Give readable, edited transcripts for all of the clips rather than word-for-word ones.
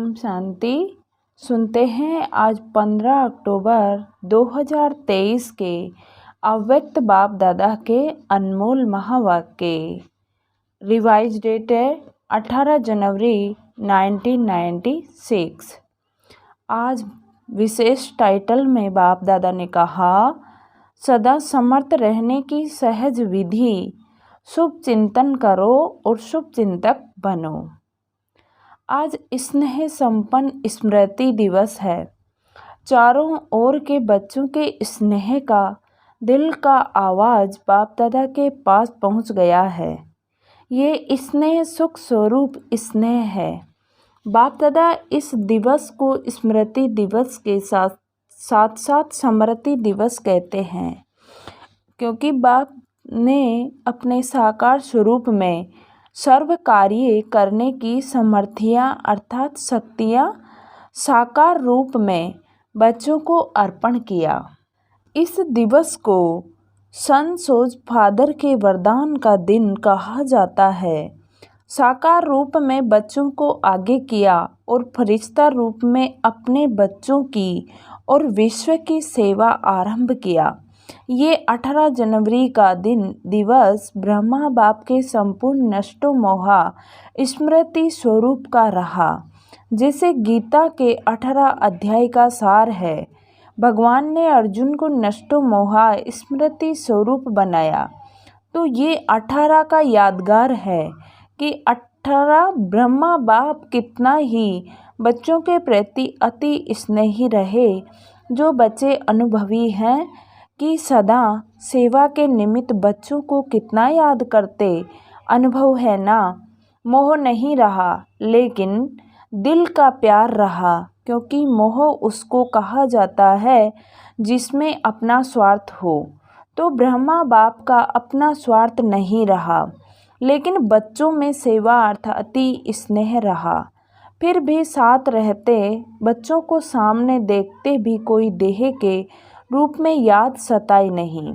ओम शांति। सुनते हैं आज 15 अक्टूबर 2023 के अव्यक्त बाप दादा के अनमोल महावाक्य। रिवाइज डेट है 18 जनवरी 1996। आज विशेष टाइटल में बाप दादा ने कहा, सदा समर्थ रहने की सहज विधि, शुभ चिंतन करो और शुभ चिंतक बनो। आज स्नेह संपन्न स्मृति दिवस है। चारों ओर के बच्चों के स्नेह का दिल का आवाज़ बाप दादा के पास पहुंच गया है। ये स्नेह सुख स्वरूप स्नेह है। बाप दादा इस दिवस को स्मृति दिवस के साथ साथ स्मृति दिवस कहते हैं, क्योंकि बाप ने अपने साकार स्वरूप में सर्व कार्य करने की समर्थियाँ अर्थात शक्तियाँ साकार रूप में बच्चों को अर्पण किया। इस दिवस को सन सोज फादर के वरदान का दिन कहा जाता है। साकार रूप में बच्चों को आगे किया और फरिश्ता रूप में अपने बच्चों की और विश्व की सेवा आरंभ किया। ये 18 जनवरी का दिवस ब्रह्मा बाप के संपूर्ण नष्टो मोहा स्मृति स्वरूप का रहा, जिसे गीता के 18 अध्याय का सार है। भगवान ने अर्जुन को नष्टो मोहा स्मृति स्वरूप बनाया, तो ये 18 का यादगार है कि 18 ब्रह्मा बाप कितना ही बच्चों के प्रति अति स्नेही रहे। जो बच्चे अनुभवी हैं कि सदा सेवा के निमित्त बच्चों को कितना याद करते, अनुभव है ना। मोह नहीं रहा, लेकिन दिल का प्यार रहा, क्योंकि मोह उसको कहा जाता है जिसमें अपना स्वार्थ हो। तो ब्रह्मा बाप का अपना स्वार्थ नहीं रहा, लेकिन बच्चों में सेवा अर्थात अति स्नेह रहा। फिर भी साथ रहते बच्चों को सामने देखते भी कोई देह के रूप में याद सताई नहीं,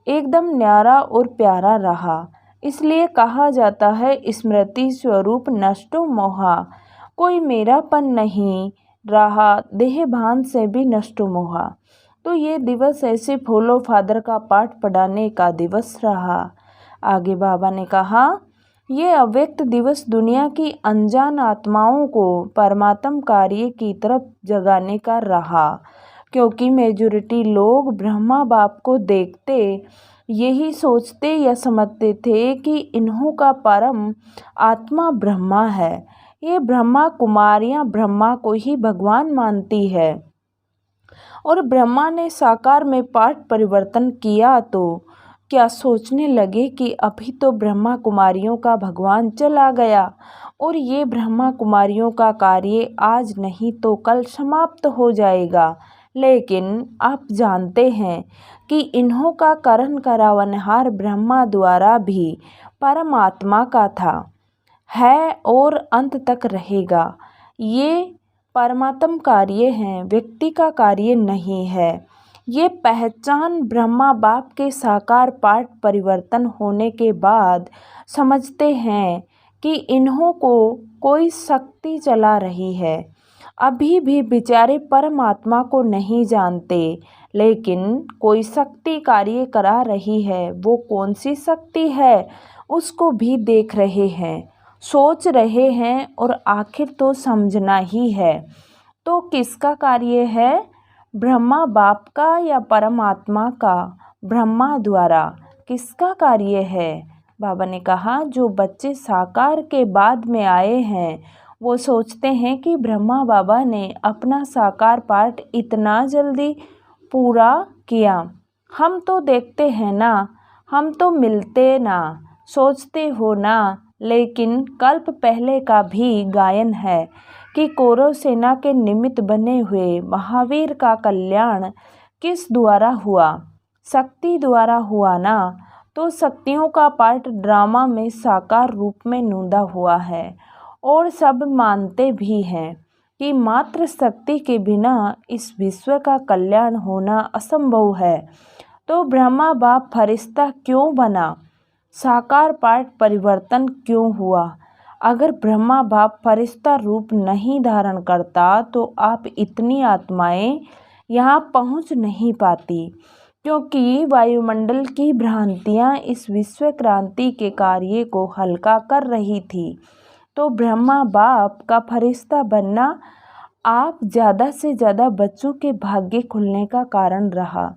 एकदम न्यारा और प्यारा रहा। इसलिए कहा जाता है स्मृति स्वरूप नष्टो मोहा, कोई मेरापन नहीं रहा, देह भान से भी नष्टो मोहा। तो ये दिवस ऐसे फॉलो फादर का पाठ पढ़ाने का दिवस रहा। आगे बाबा ने कहा, ये अव्यक्त दिवस दुनिया की अनजान आत्माओं को परमात्म कार्य की तरफ जगाने का रहा, क्योंकि मेजॉरिटी लोग ब्रह्मा बाप को देखते यही सोचते या समझते थे कि इन्हों का परम आत्मा ब्रह्मा है। ये ब्रह्मा कुमारियाँ ब्रह्मा को ही भगवान मानती है, और ब्रह्मा ने साकार में पाठ परिवर्तन किया तो क्या सोचने लगे कि अभी तो ब्रह्मा कुमारियों का भगवान चला गया और ये ब्रह्मा कुमारियों का कार्य आज नहीं तो कल समाप्त हो जाएगा। लेकिन आप जानते हैं कि इन्हों का करण करावनहार ब्रह्मा द्वारा भी परमात्मा का था, है और अंत तक रहेगा। ये परमात्म कार्य हैं, व्यक्ति का कार्य नहीं है। ये पहचान ब्रह्मा बाप के साकार पाठ परिवर्तन होने के बाद समझते हैं कि इन्हों को कोई शक्ति चला रही है। अभी भी बेचारे परमात्मा को नहीं जानते, लेकिन कोई शक्ति कार्य करा रही है। वो कौन सी शक्ति है उसको भी देख रहे हैं, सोच रहे हैं, और आखिर तो समझना ही है। तो किसका कार्य है, ब्रह्मा बाप का या परमात्मा का? ब्रह्मा द्वारा किसका कार्य है? बाबा ने कहा, जो बच्चे साकार के बाद में आए हैं वो सोचते हैं कि ब्रह्मा बाबा ने अपना साकार पाठ इतना जल्दी पूरा किया, हम तो देखते हैं ना, हम तो मिलते ना, सोचते हो ना। लेकिन कल्प पहले का भी गायन है कि कौरव सेना के निमित्त बने हुए महावीर का कल्याण किस द्वारा हुआ, शक्ति द्वारा हुआ ना। तो शक्तियों का पाठ ड्रामा में साकार रूप में नूंदा हुआ है, और सब मानते भी हैं कि मात्र शक्ति के बिना इस विश्व का कल्याण होना असंभव है। तो ब्रह्मा बाप फरिश्ता क्यों बना, साकार पाठ परिवर्तन क्यों हुआ? अगर ब्रह्मा बाप फरिश्ता रूप नहीं धारण करता तो आप इतनी आत्माएं यहाँ पहुँच नहीं पाती, क्योंकि वायुमंडल की भ्रांतियाँ इस विश्व क्रांति के कार्य को हल्का कर रही थी। तो ब्रह्मा बाप का फरिश्ता बनना आप ज़्यादा से ज़्यादा बच्चों के भाग्य खुलने का कारण रहा।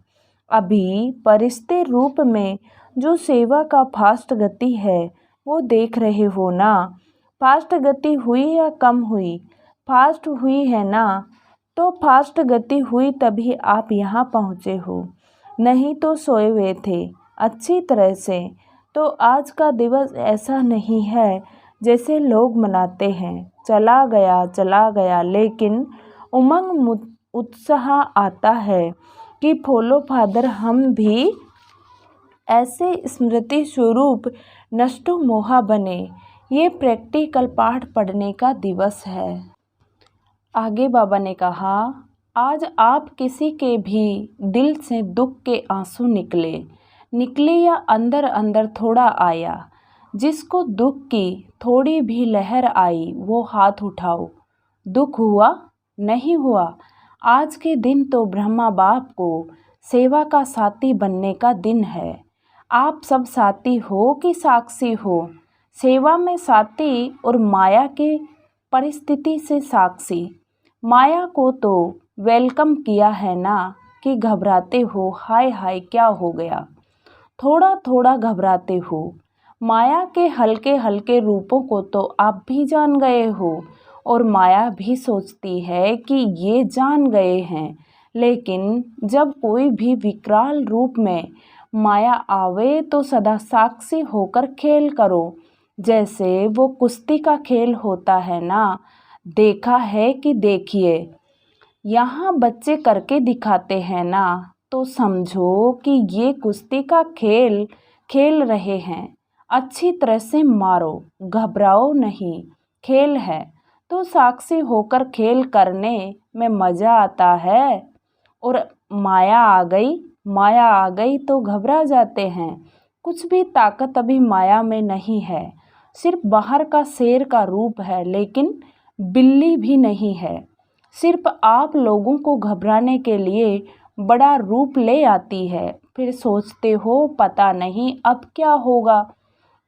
अभी फरिश्ते रूप में जो सेवा का फास्ट गति है वो देख रहे हो ना। फास्ट गति हुई या कम हुई? फास्ट हुई है ना। तो फास्ट गति हुई तभी आप यहाँ पहुँचे हो, नहीं तो सोए हुए थे अच्छी तरह से। तो आज का दिवस ऐसा नहीं है जैसे लोग मनाते हैं, चला गया, लेकिन उमंग उत्साह आता है कि फॉलो फादर हम भी ऐसे स्मृति स्वरूप नष्टो मोहा बने। ये प्रैक्टिकल पाठ पढ़ने का दिवस है। आगे बाबा ने कहा, आज आप किसी के भी दिल से दुख के आंसू निकले या अंदर अंदर थोड़ा आया, जिसको दुख की थोड़ी भी लहर आई वो हाथ उठाओ। दुख हुआ? नहीं हुआ। आज के दिन तो ब्रह्मा बाप को सेवा का साथी बनने का दिन है। आप सब साथी हो कि साक्षी हो? सेवा में साथी और माया के परिस्थिति से साक्षी। माया को तो वेलकम किया है ना कि घबराते हो, हाय हाय क्या हो गया। थोड़ा थोड़ा घबराते हो। माया के हल्के हल्के रूपों को तो आप भी जान गए हो और माया भी सोचती है कि ये जान गए हैं। लेकिन जब कोई भी विकराल रूप में माया आवे तो सदा साक्षी होकर खेल करो, जैसे वो कुश्ती का खेल होता है ना। देखा है कि देखिए, यहाँ बच्चे करके दिखाते हैं ना, तो समझो कि ये कुश्ती का खेल खेल रहे हैं। अच्छी तरह से मारो, घबराओ नहीं, खेल है तो साक्षी होकर खेल करने में मज़ा आता है। और माया आ गई तो घबरा जाते हैं। कुछ भी ताकत अभी माया में नहीं है, सिर्फ बाहर का शेर का रूप है, लेकिन बिल्ली भी नहीं है। सिर्फ आप लोगों को घबराने के लिए बड़ा रूप ले आती है, फिर सोचते हो पता नहीं अब क्या होगा।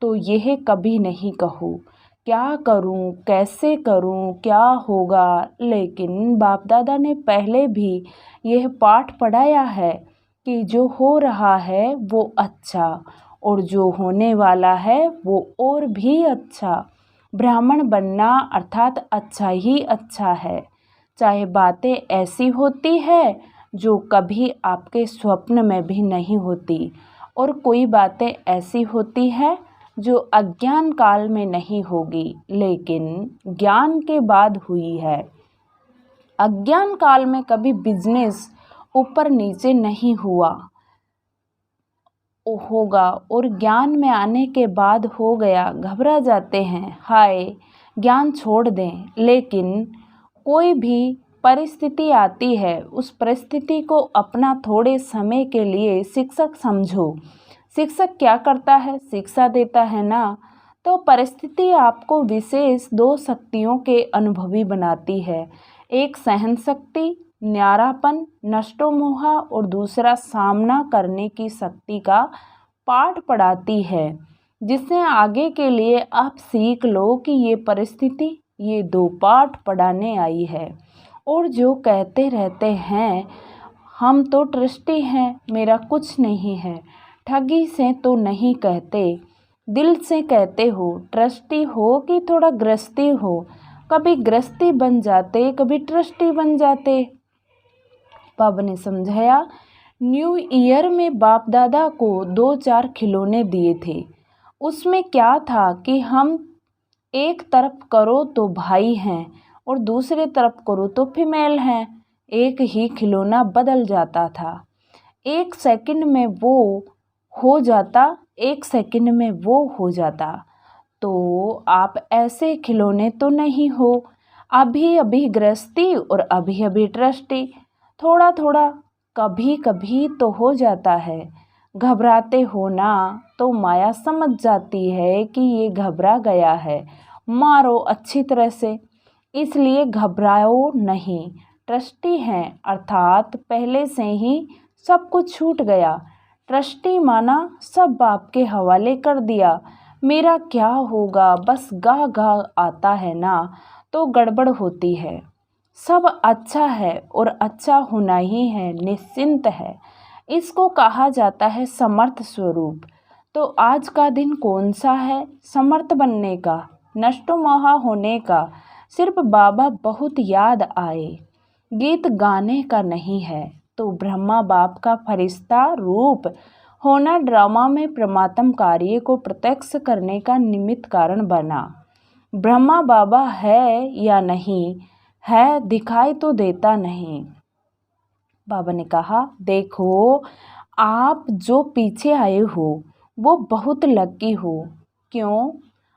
तो यह कभी नहीं कहो क्या करूं, कैसे करूं, क्या होगा। लेकिन बाप दादा ने पहले भी यह पाठ पढ़ाया है कि जो हो रहा है वो अच्छा, और जो होने वाला है वो और भी अच्छा। ब्राह्मण बनना अर्थात अच्छा ही अच्छा है। चाहे बातें ऐसी होती है जो कभी आपके स्वप्न में भी नहीं होती, और कोई बातें ऐसी होती है जो अज्ञान काल में नहीं होगी, लेकिन ज्ञान के बाद हुई है। अज्ञान काल में कभी बिजनेस ऊपर नीचे नहीं होगा, और ज्ञान में आने के बाद हो गया। घबरा जाते हैं, हाय ज्ञान छोड़ दें। लेकिन कोई भी परिस्थिति आती है, उस परिस्थिति को अपना थोड़े समय के लिए शिक्षक समझो। शिक्षक क्या करता है? शिक्षा देता है ना। तो परिस्थिति आपको विशेष दो शक्तियों के अनुभवी बनाती है। एक सहन शक्ति, न्यारापन, नष्टो मोहा, और दूसरा सामना करने की शक्ति का पाठ पढ़ाती है, जिससे आगे के लिए आप सीख लो कि ये परिस्थिति ये दो पाठ पढ़ाने आई है। और जो कहते रहते हैं हम तो ट्रस्टी हैं, मेरा कुछ नहीं है, ठगी से तो नहीं कहते, दिल से कहते हो। ट्रस्टी हो कि थोड़ा गृहस्थी हो, कभी गृहस्थी बन जाते, कभी ट्रस्टी बन जाते। बाबा ने समझाया, न्यू ईयर में बाप दादा को 2-4 खिलौने दिए थे। उसमें क्या था कि हम एक तरफ करो तो भाई हैं और दूसरे तरफ करो तो फीमेल हैं। एक ही खिलौना बदल जाता था, एक सेकंड में वो हो जाता, एक सेकंड में वो हो जाता। तो आप ऐसे खिलौने तो नहीं हो। अभी अभी गृहस्थी और अभी अभी ट्रस्टी, थोड़ा थोड़ा कभी कभी तो हो जाता है। घबराते हो ना, तो माया समझ जाती है कि ये घबरा गया है मारो अच्छी तरह से, इसलिए घबराओ नहीं। ट्रस्टी हैं अर्थात पहले से ही सब कुछ छूट गया। ट्रस्टी माना सब बाप के हवाले कर दिया। मेरा क्या होगा, बस गाह गाह आता है ना तो गड़बड़ होती है। सब अच्छा है और अच्छा होना ही है, निश्चिंत है। इसको कहा जाता है समर्थ स्वरूप। तो आज का दिन कौन सा है? समर्थ बनने का, नष्टो मोहा होने का। सिर्फ बाबा बहुत याद आए, गीत गाने का नहीं है। तो ब्रह्मा बाप का फरिश्ता रूप होना ड्रामा में परमात्म कार्य को प्रत्यक्ष करने का निमित्त कारण बना। ब्रह्मा बाबा है या नहीं है दिखाई तो देता नहीं। बाबा ने कहा, देखो आप जो पीछे आए हो वो बहुत लकी हो। क्यों?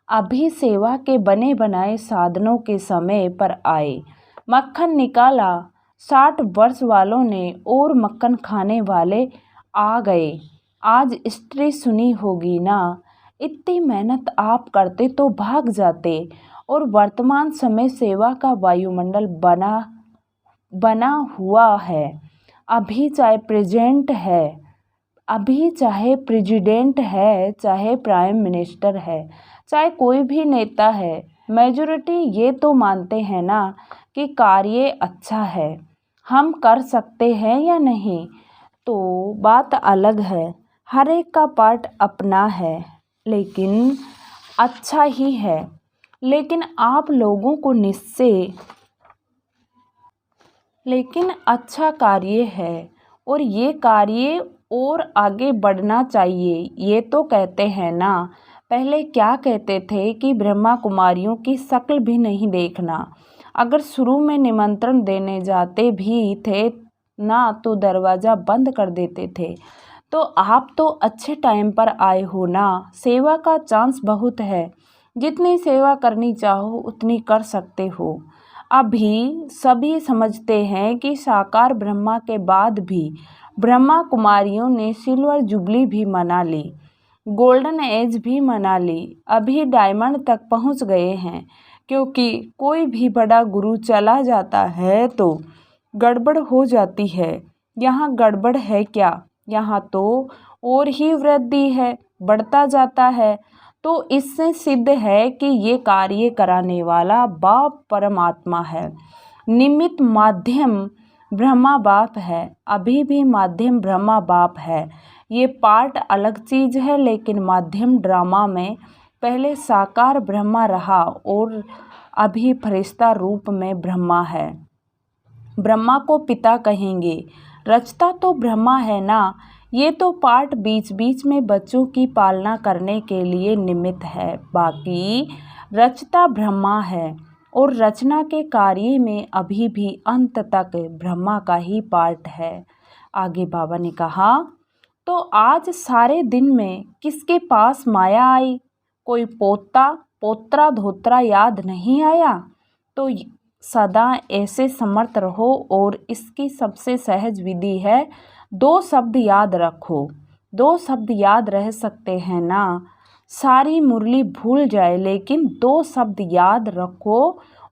अभी सेवा के बने बनाए साधनों के समय पर आए, मक्खन निकाला। 60 वर्ष वालों ने और मक्खन खाने वाले आ गए। आज स्त्री सुनी होगी ना, इतनी मेहनत आप करते तो भाग जाते। और वर्तमान समय सेवा का वायुमंडल बना हुआ है। अभी चाहे प्रेजेंट है, अभी चाहे प्रेसिडेंट है, चाहे प्राइम मिनिस्टर है, चाहे कोई भी नेता है, मेजॉरिटी ये तो मानते हैं ना कि कार्य अच्छा है, हम कर सकते हैं या नहीं। तो बात अलग है, हर एक का पार्ट अपना है, लेकिन अच्छा ही है। लेकिन आप लोगों को निश्चय लेकिन अच्छा कार्य है और ये कार्य और आगे बढ़ना चाहिए। ये तो कहते हैं ना, पहले क्या कहते थे कि ब्रह्मा कुमारियों की शक्ल भी नहीं देखना। अगर शुरू में निमंत्रण देने जाते भी थे ना तो दरवाज़ा बंद कर देते थे। तो आप तो अच्छे टाइम पर आए हो ना। सेवा का चांस बहुत है, जितनी सेवा करनी चाहो उतनी कर सकते हो। अभी सभी समझते हैं कि साकार ब्रह्मा के बाद भी ब्रह्मा कुमारियों ने सिल्वर जुबली भी मना ली, गोल्डन एज भी मना ली, अभी डायमंड तक पहुंच गए हैं। क्योंकि कोई भी बड़ा गुरु चला जाता है तो गड़बड़ हो जाती है। यहाँ गड़बड़ है क्या? यहाँ तो और ही वृद्धि है, बढ़ता जाता है। तो इससे सिद्ध है कि ये कार्य कराने वाला बाप परमात्मा है। निमित्त माध्यम ब्रह्मा बाप है, अभी भी माध्यम ब्रह्मा बाप है। ये पार्ट अलग चीज़ है, लेकिन माध्यम ड्रामा में पहले साकार ब्रह्मा रहा और अभी फरिश्ता रूप में ब्रह्मा है। ब्रह्मा को पिता कहेंगे, रचता तो ब्रह्मा है ना। ये तो पार्ट बीच बीच में बच्चों की पालना करने के लिए निमित्त है, बाकी रचता ब्रह्मा है और रचना के कार्य में अभी भी अंत तक ब्रह्मा का ही पार्ट है। आगे बाबा ने कहा, तो आज सारे दिन में किसके पास माया आई? कोई पोता पोत्रा धोत्रा याद नहीं आया? तो सदा ऐसे समर्थ रहो। और इसकी सबसे सहज विधि है, 2 शब्द याद रखो। 2 शब्द याद रह सकते हैं ना, सारी मुरली भूल जाए, लेकिन 2 शब्द याद रखो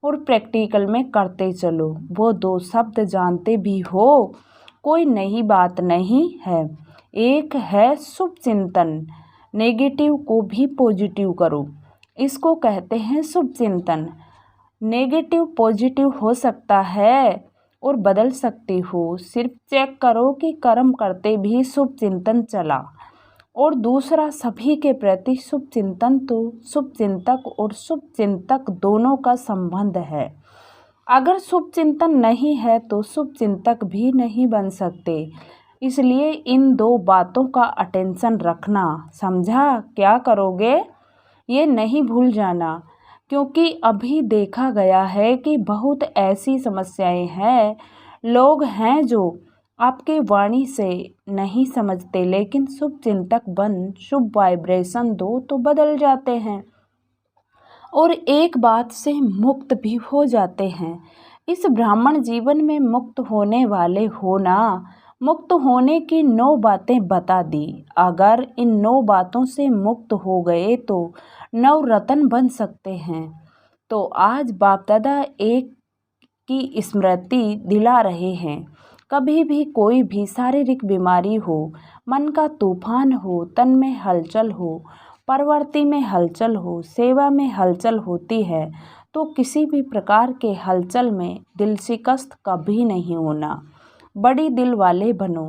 और प्रैक्टिकल में करते चलो। वो 2 शब्द जानते भी हो, कोई नई बात नहीं है। एक है शुभ चिंतन, नेगेटिव को भी पॉजिटिव करो, इसको कहते हैं शुभ चिंतन। नेगेटिव पॉजिटिव हो सकता है और बदल सकते हो, सिर्फ चेक करो कि कर्म करते भी शुभ चिंतन चला। और दूसरा, सभी के प्रति शुभ चिंतन तो शुभ चिंतक और शुभ चिंतक दोनों का संबंध है। अगर शुभ चिंतन नहीं है तो शुभ चिंतक भी नहीं बन सकते। इसलिए इन 2 बातों का अटेंशन रखना। समझा? क्या करोगे ये नहीं भूल जाना, क्योंकि अभी देखा गया है कि बहुत ऐसी समस्याएं हैं, लोग हैं जो आपके वाणी से नहीं समझते, लेकिन शुभ चिंतक बन शुभ वाइब्रेशन दो तो बदल जाते हैं और एक बात से मुक्त भी हो जाते हैं। इस ब्राह्मण जीवन में मुक्त होने वाले हो ना। मुक्त होने की 9 बातें बता दी। अगर इन 9 बातों से मुक्त हो गए तो 9 रत्न बन सकते हैं। तो आज बाप दादा एक की स्मृति दिला रहे हैं। कभी भी कोई भी शारीरिक बीमारी हो, मन का तूफान हो, तन में हलचल हो, प्रवृत्ति में हलचल हो, सेवा में हलचल होती है, तो किसी भी प्रकार के हलचल में दिल शिकस्त कभी नहीं होना। बड़ी दिल वाले बनो।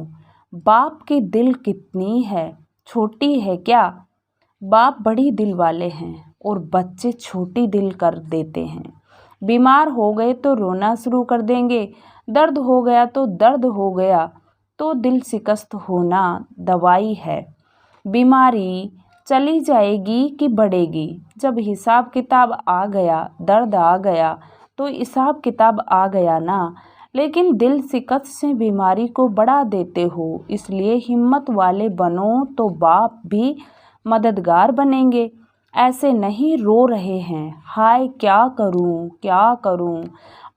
बाप की दिल कितनी है, छोटी है क्या? बाप बड़ी दिल वाले हैं और बच्चे छोटी दिल कर देते हैं। बीमार हो गए तो रोना शुरू कर देंगे, दर्द हो गया तो दर्द हो गया, तो दिल शिकस्त होना दवाई है। बीमारी चली जाएगी कि बढ़ेगी? जब हिसाब किताब आ गया, दर्द आ गया, तो हिसाब किताब आ गया ना। लेकिन दिल शिकस्त से बीमारी को बढ़ा देते हो, इसलिए हिम्मत वाले बनो तो बाप भी मददगार बनेंगे। ऐसे नहीं रो रहे हैं, हाय क्या करूं क्या करूं,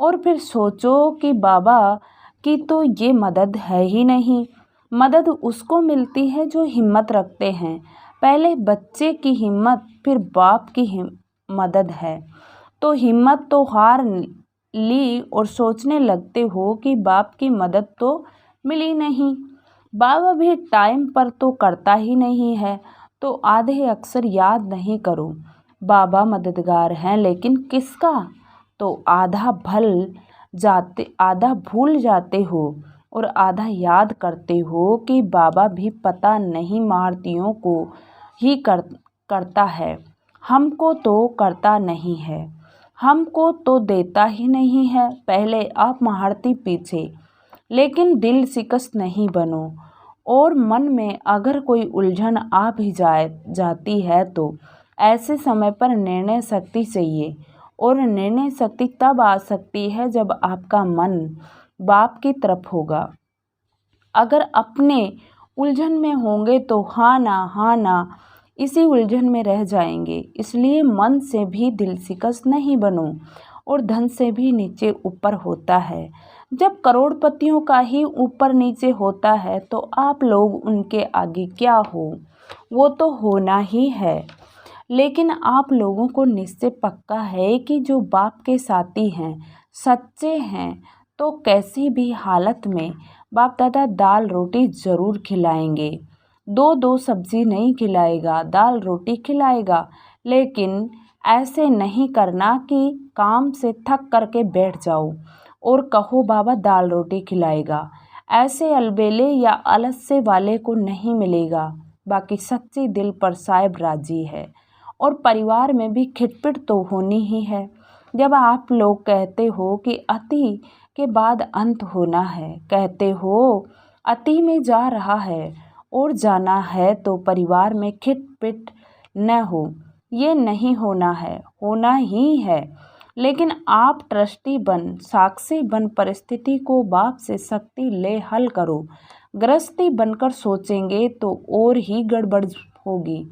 और फिर सोचो कि बाबा की तो ये मदद है ही नहीं। मदद उसको मिलती है जो हिम्मत रखते हैं। पहले बच्चे की हिम्मत, फिर बाप की मदद है। तो हिम्मत तो हार ली और सोचने लगते हो कि बाप की मदद तो मिली नहीं। बाबा भी टाइम पर तो करता ही नहीं है, तो आधे अक्सर याद नहीं करो। बाबा मददगार हैं, लेकिन किसका? तो आधा भूल जाते हो और आधा याद करते हो कि बाबा भी पता नहीं महारतियों को ही करता है, हमको तो करता नहीं है, हमको तो देता ही नहीं है। पहले आप महारती पीछे, लेकिन दिल शिकस्त नहीं बनो। और मन में अगर कोई उलझन आ भी जाती है तो ऐसे समय पर निर्णय शक्ति चाहिए। और निर्णय शक्ति तब आ सकती है जब आपका मन बाप की तरफ होगा। अगर अपने उलझन में होंगे तो हाँ ना इसी उलझन में रह जाएंगे। इसलिए मन से भी दिल शिकस्त नहीं बनो। और धन से भी नीचे ऊपर होता है। जब करोड़पतियों का ही ऊपर नीचे होता है तो आप लोग उनके आगे क्या हो? वो तो होना ही है। लेकिन आप लोगों को निश्चय पक्का है कि जो बाप के साथी हैं, सच्चे हैं, तो कैसी भी हालत में बाप दादा दाल रोटी ज़रूर खिलाएंगे। दो सब्जी नहीं खिलाएगा, दाल रोटी खिलाएगा। लेकिन ऐसे नहीं करना कि काम से थक करके बैठ जाओ और कहो बाबा दाल रोटी खिलाएगा। ऐसे अलबेले या आलस्य वाले को नहीं मिलेगा। बाकी सच्ची दिल पर साहिब राजी है। और परिवार में भी खिटपिट तो होनी ही है। जब आप लोग कहते हो कि अति के बाद अंत होना है, कहते हो अति में जा रहा है और जाना है, तो परिवार में खिटपिट न हो, ये नहीं होना है, होना ही है। लेकिन आप ट्रस्टी बन, साक्षी बन परिस्थिति को बाप से शक्ति ले हल करो। गृहस्थी बनकर सोचेंगे तो और ही गड़बड़ होगी।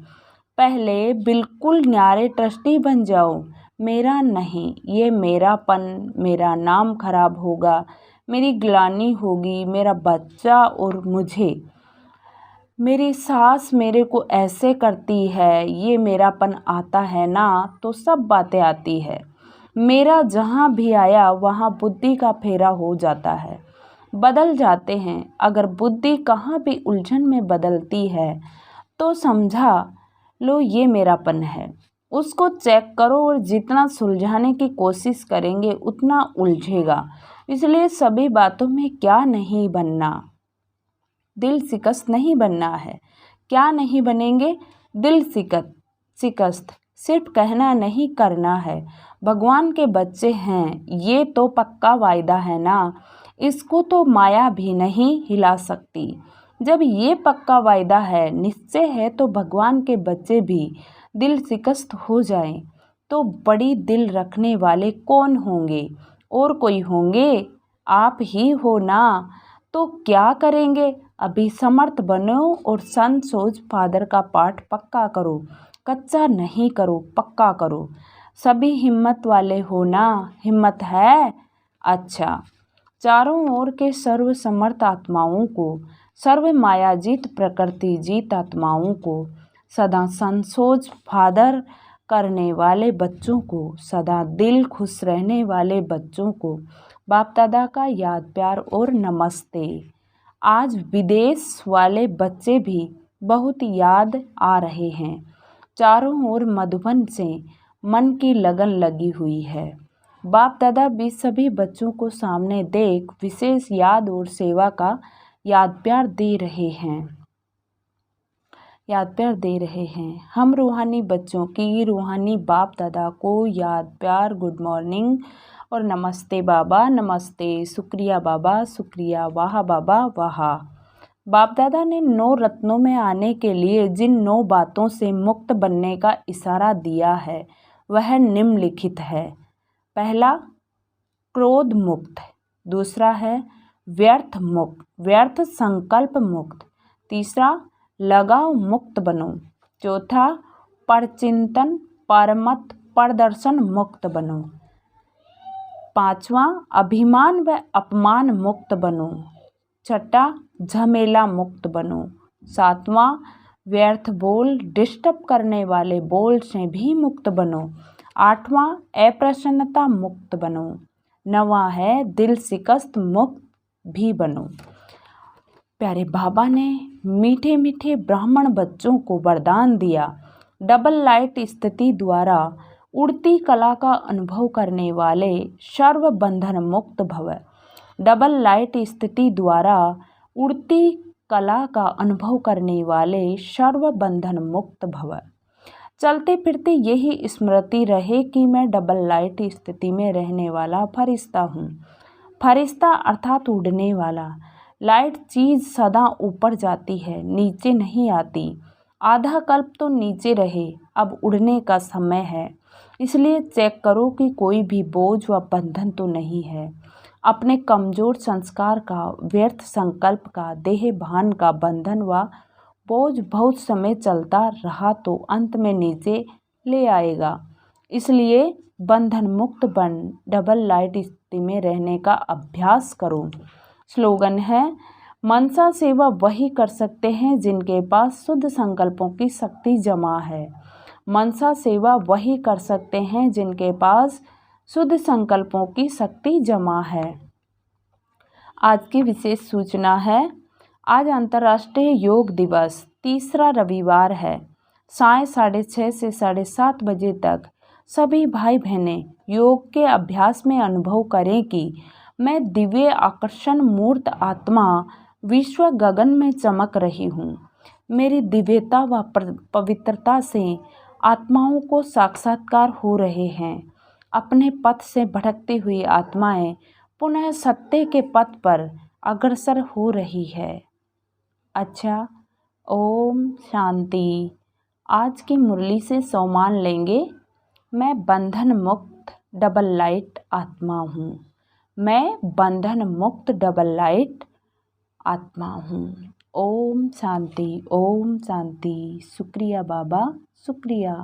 पहले बिल्कुल न्यारे ट्रस्टी बन जाओ। मेरा नहीं, ये मेरापन, मेरा नाम खराब होगा, मेरी ग्लानि होगी, मेरा बच्चा और मुझे, मेरी सास मेरे को ऐसे करती है, ये मेरापन आता है ना, तो सब बातें आती है। मेरा जहाँ भी आया वहाँ बुद्धि का फेरा हो जाता है, बदल जाते हैं। अगर बुद्धि कहाँ भी उलझन में बदलती है तो समझा लो ये मेरापन है। उसको चेक करो और जितना सुलझाने की कोशिश करेंगे उतना उलझेगा। इसलिए सभी बातों में क्या नहीं बनना, दिल शिकस्त नहीं बनना है। क्या नहीं बनेंगे? दिल शिकस्त सिर्फ कहना नहीं, करना है। भगवान के बच्चे हैं, ये तो पक्का वायदा है ना, इसको तो माया भी नहीं हिला सकती। जब ये पक्का वायदा है, निश्चय है, तो भगवान के बच्चे भी दिल शिकस्त हो जाएं तो बड़ी दिल रखने वाले कौन होंगे? और कोई होंगे? आप ही हो ना। तो क्या करेंगे? अभी समर्थ बनो और सन सोच फादर का पाठ पक्का करो। कच्चा नहीं करो, पक्का करो। सभी हिम्मत वाले हो ना? हिम्मत है? अच्छा। चारों ओर के सर्व समर्थ आत्माओं को, सर्व मायाजीत प्रकृति जीत आत्माओं को सदा संसोज फादर करने वाले बच्चों को, सदा दिल खुश रहने वाले बच्चों को बाप दादा का याद प्यार और नमस्ते। आज विदेश वाले बच्चे भी बहुत याद आ रहे हैं। चारों ओर मधुबन से मन की लगन लगी हुई है। बाप दादा भी सभी बच्चों को सामने देख विशेष याद और सेवा का याद प्यार दे रहे हैं। हम रूहानी बच्चों की रूहानी बाप दादा को याद प्यार, गुड मॉर्निंग और नमस्ते बाबा, नमस्ते, शुक्रिया बाबा, शुक्रिया, वाह बाबा वाह। बाप दादा ने 9 रत्नों में आने के लिए जिन 9 बातों से मुक्त बनने का इशारा दिया है वह निम्नलिखित है। पहला, क्रोध मुक्त। दूसरा है व्यर्थ संकल्प मुक्त। तीसरा, लगाव मुक्त बनो। चौथा, परचिंतन परमत प्रदर्शन मुक्त बनो। पांचवा, अभिमान व अपमान मुक्त बनो। छठा, झमेला मुक्त बनो। सातवां, व्यर्थ बोल डिस्टर्ब करने वाले बोल से भी मुक्त बनो। आठवां, अप्रसन्नता मुक्त बनो। नवां है दिल शिकस्त मुक्त भी बनो। प्यारे बाबा ने मीठे मीठे ब्राह्मण बच्चों को वरदान दिया। डबल लाइट स्थिति द्वारा उड़ती कला का अनुभव करने वाले सर्व बंधन मुक्त भव। डबल लाइट स्थिति द्वारा उड़ती कला का अनुभव करने वाले सर्व बंधन मुक्त भव। चलते फिरते यही स्मृति रहे कि मैं डबल लाइट स्थिति में रहने वाला फरिश्ता हूँ। फरिश्ता अर्थात उड़ने वाला। लाइट चीज़ सदा ऊपर जाती है, नीचे नहीं आती। आधा कल्प तो नीचे रहे, अब उड़ने का समय है। इसलिए चेक करो कि कोई भी बोझ व बंधन तो नहीं है। अपने कमज़ोर संस्कार का, व्यर्थ संकल्प का, देह भान का बंधन व बोझ बहुत समय चलता रहा तो अंत में नीचे ले आएगा। इसलिए बंधन मुक्त बन डबल लाइट स्थिति में रहने का अभ्यास करो। स्लोगन है, मनसा सेवा वही कर सकते हैं जिनके पास शुद्ध संकल्पों की शक्ति जमा है। मनसा सेवा वही कर सकते हैं जिनके पास शुद्ध संकल्पों की शक्ति जमा है। आज की विशेष सूचना है, आज अंतर्राष्ट्रीय योग दिवस, तीसरा रविवार है। साय 6:30 से 7:30 बजे तक सभी भाई बहनें योग के अभ्यास में अनुभव करें कि मैं दिव्य आकर्षण मूर्त आत्मा विश्व गगन में चमक रही हूँ। मेरी दिव्यता व पवित्रता से आत्माओं को साक्षात्कार हो रहे हैं। अपने पथ से भटकती हुई आत्माएं पुनः सत्य के पथ पर अग्रसर हो रही है। अच्छा, ओम शांति। आज की मुरली से सम्मान लेंगे, मैं बंधन मुक्त डबल लाइट आत्मा हूँ। मैं बंधन मुक्त डबल लाइट आत्मा हूँ। ओम शांति, ओम शांति। शुक्रिया बाबा, शुक्रिया।